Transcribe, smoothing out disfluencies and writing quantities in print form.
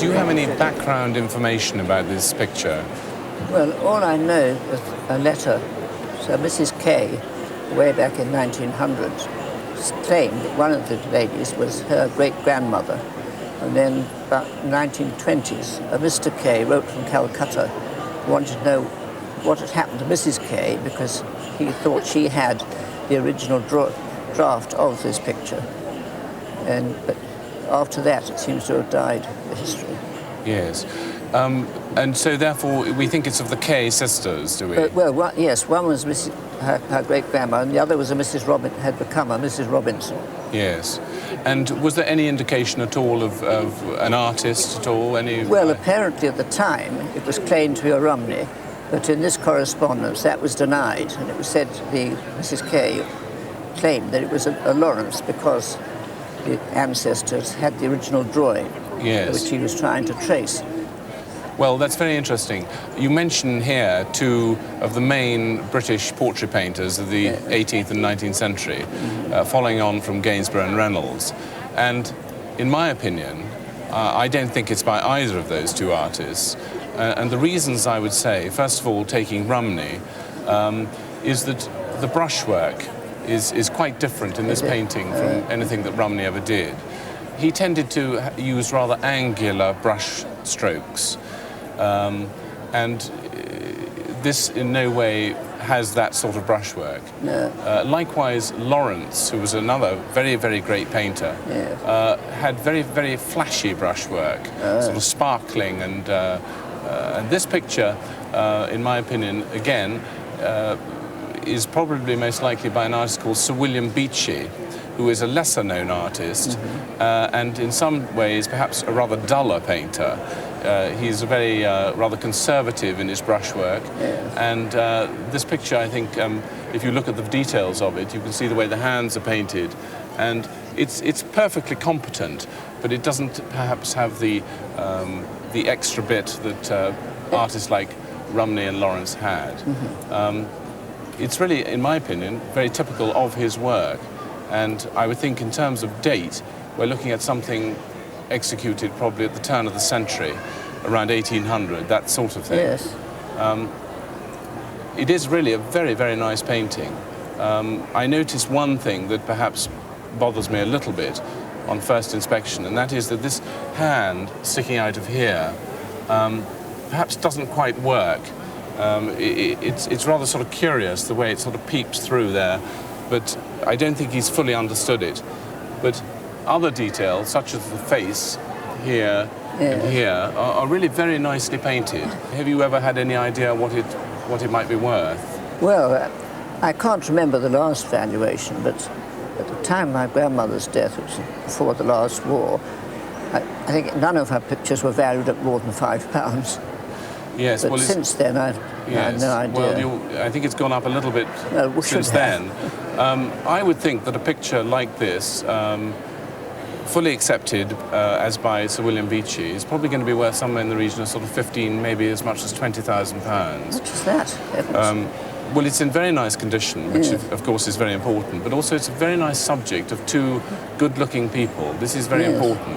Do you have any background information about this picture? Well, all I know is a letter. So Mrs. Kay, way back in 1900, claimed that one of the ladies was her great-grandmother. And then about 1920s, a Mr. Kay wrote from Calcutta, wanted to know what had happened to Mrs. Kay because he thought she had the original draft of this picture. But after that, it seems to have died, the history. Yes. And so, therefore, we think it's of the Kay sisters, do we? Yes, one was her great-grandma, and the other was had become a Mrs. Robinson. Yes. And was there any indication at all of an artist at all? Well, apparently at the time, it was claimed to be a Romney, but in this correspondence, that was denied, and it was said Mrs. Kay claimed that it was a Lawrence because the ancestors had the original drawing, yes, which he was trying to trace. Well, that's very interesting. You mention here two of the main British portrait painters of the 18th and 19th century, following on from Gainsborough and Reynolds. And in my opinion, I don't think it's by either of those two artists. And the reasons, I would say, first of all, taking Rumney, is that the brushwork is quite different in this painting from anything that Rumney ever did. He tended to use rather angular brush strokes, and this in no way has that sort of brushwork. No. Likewise, Lawrence, who was another very, very great painter, had very, very flashy brushwork, sort of sparkling, and this picture, in my opinion, again, is probably most likely by an artist called Sir William Beechey, who is a lesser-known artist, and in some ways perhaps a rather duller painter. He's very rather conservative in his brushwork, and this picture, I think, if you look at the details of it, you can see the way the hands are painted, and it's perfectly competent, but it doesn't perhaps have the extra bit that artists like Rumney and Lawrence had. It's really, in my opinion, very typical of his work. And I would think in terms of date, we're looking at something executed probably at the turn of the century, around 1800, that sort of thing. Yes. It is really a very, very nice painting. I noticed one thing that perhaps bothers me a little bit on first inspection, and that is that this hand sticking out of here perhaps doesn't quite work. It's rather sort of curious the way it sort of peeps through there, but I don't think he's fully understood it. But other details, such as the face here and here, are really very nicely painted. Have you ever had any idea what it might be worth? Well, I can't remember the last valuation, but at the time of my grandmother's death, which was before the last war, I think none of her pictures were valued at more than £5. Yes, but since then, I had no idea. Well, I think it's gone up a little bit since then. I would think that a picture like this, fully accepted as by Sir William Beechey, is probably going to be worth somewhere in the region of sort of 15, maybe as much as £20,000. What is that? Well, it's in very nice condition, which of course is very important, but also it's a very nice subject of two good-looking people. This is very important.